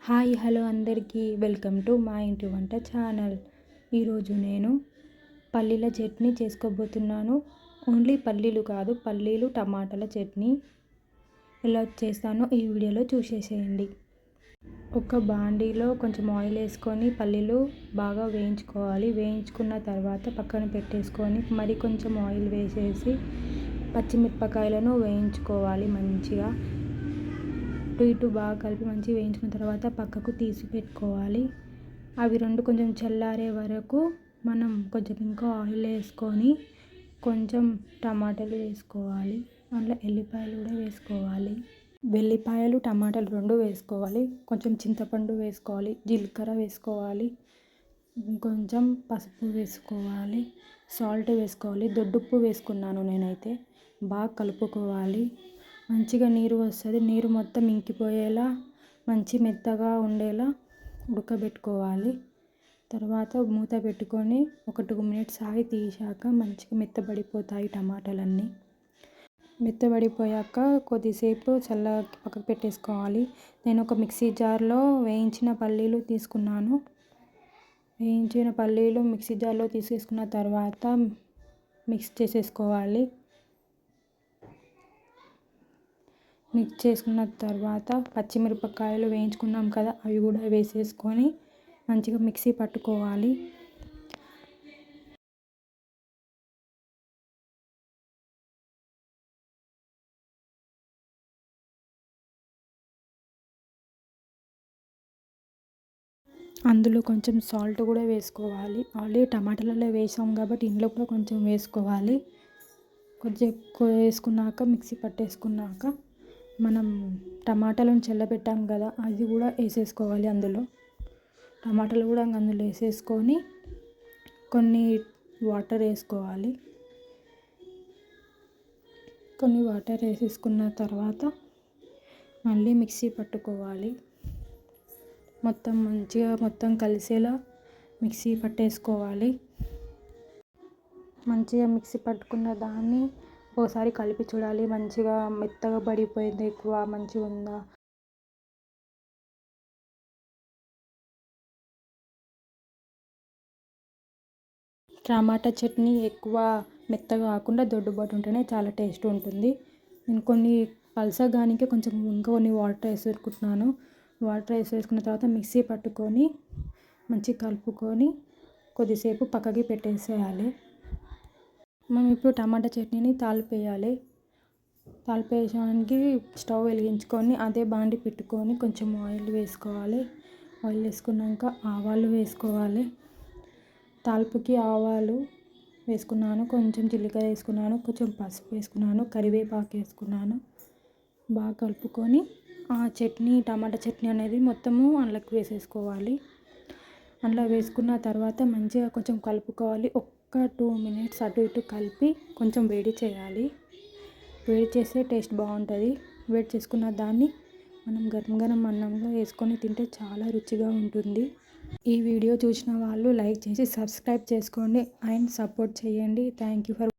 Hi hello అందరికీ welcome to మా ఇంటి వంట ఛానల్. ఈరోజు నేను పల్లీల చట్నీ చేసుకోబోతున్నాను. ఓన్లీ పల్లీలు కాదు, పల్లీలు టమాటాల చట్నీ ఎలా చేస్తానో ఈ వీడియోలో చూసేసేయండి. ఒక బాండీలో కొంచెం ఆయిల్ వేసుకొని పల్లీలు బాగా వేయించుకోవాలి. వేయించుకున్న తర్వాత పక్కన పెట్టేసుకొని మరి కొంచెం ఆయిల్ వేసేసి పచ్చిమిరపకాయలను వేయించుకోవాలి. మంచిగా అటు ఇటు బాగా కలిపి మంచిగా వేయించుకున్న తర్వాత పక్కకు తీసి పెట్టుకోవాలి. అవి రెండు కొంచెం చల్లారే వరకు మనం కొంచెం ఇంకా ఆయిల్ వేసుకొని కొంచెం టమాటాలు వేసుకోవాలి. అందులో ఎల్లిపాయలు కూడా వేసుకోవాలి. వెల్లిపాయలు టమాటాలు రెండు వేసుకోవాలి. కొంచెం చింతపండు వేసుకోవాలి, జీలకర్ర వేసుకోవాలి, కొంచెం పసుపు వేసుకోవాలి, సాల్ట్ వేసుకోవాలి. దొడ్డుప్పు వేసుకున్నాను నేనైతే. బాగా కలుపుకోవాలి. మంచిగా నీరు వస్తుంది. నీరు మొత్తం ఇంకిపోయేలా మంచి మెత్తగా ఉండేలా ఉడకబెట్టుకోవాలి. తర్వాత మూత పెట్టుకొని ఒక 2 మినిట్స్ ఆగి తీసాక మంచిగా మెత్తబడిపోతాయి టమాటాలన్నీ. మెత్తబడిపోయాక కొద్దిసేపు పక్కకు పెట్టేసుకోవాలి. నేను ఒక మిక్సీ జార్లో వేయించిన పల్లీలు తీసుకున్నాను. వేయించిన పల్లీలు మిక్సీ జార్లో తీసేసుకున్న తర్వాత మిక్స్ చేసేసుకోవాలి. మిక్స్ చేసుకున్న తర్వాత పచ్చిమిరపకాయలు వేయించుకున్నాం కదా, అవి కూడా వేసేసుకొని మంచిగా మిక్సీ పట్టుకోవాలి. అందులో కొంచెం సాల్ట్ కూడా వేసుకోవాలి. ఆల్రెడీ టమాటాలలో వేసాం కాబట్టి ఇందులో కూడా కొంచెం వేసుకోవాలి. కొంచెం ఎక్కువ వేసుకున్నాక మిక్సీ పట్టేసుకున్నాక మనం టమాటాలను చల్లబెట్టాం కదా, అది కూడా వేసేసుకోవాలి. అందులో టమాటాలు కూడా అందులో వేసేసుకొని కొన్ని వాటర్ వేసుకోవాలి. కొన్ని వాటర్ వేసేసుకున్న తర్వాత మళ్ళీ మిక్సీ పట్టుకోవాలి. మొత్తం కలిసేలా మిక్సీ పట్టేసుకోవాలి. మంచిగా మిక్సీ పట్టుకున్న దాన్ని ఒకసారి కలిపి చూడాలి. మంచిగా మెత్తగా పడిపోయింది, ఎక్కువ మంచిగా ఉందా. టమాటా చట్నీ ఎక్కువ మెత్తగా కాకుండా దొడ్డుబాటు ఉంటేనే చాలా టేస్ట్ ఉంటుంది. నేను కొన్ని పలసగానికి కొంచెం ఇంకా కొన్ని వాటర్ వేసుకుంటున్నాను. వాటర్ వేసుకున్న తర్వాత మిక్సీ పట్టుకొని మంచిగా కలుపుకొని కొద్దిసేపు పక్కకి పెట్టేసేయాలి. మనం ఇప్పుడు టమాటా చట్నీని తాలిపేయాలి. తాలిపేయడానికి స్టవ్ వెలిగించుకొని అదే బాండి పెట్టుకొని కొంచెం ఆయిల్ వేసుకోవాలి. ఆయిల్ వేసుకున్నాక ఆవాలు వేసుకోవాలి. తాలింపుకి ఆవాలు వేసుకున్నాను, కొంచెం జీలకర్ర వేసుకున్నాను, కొంచెం పసుపు వేసుకున్నాను, కరివేపాకు వేసుకున్నాను. బాగా కలుపుకొని ఆ చట్నీ టమాటా చట్నీ అనేది మొత్తము అందులోకి వేసేసుకోవాలి. అందులో వేసుకున్న తర్వాత మంచిగా కొంచెం కలుపుకోవాలి. ఒక 2 మినిట్స్ అటు ఇటు కలిపి కొంచెం వేడి చేయాలి. వేడి చేస్తే టేస్ట్ బాగుంటుంది. వేడి చేసుకున్న దాన్ని మనం గరం గరం అన్నంలో వేసుకొని తింటే చాలా రుచిగా ఉంటుంది. ఈ వీడియో చూసిన వాళ్ళు లైక్ చేసి సబ్స్క్రైబ్ చేసుకోండి అండ్ సపోర్ట్ చేయండి. Thank you for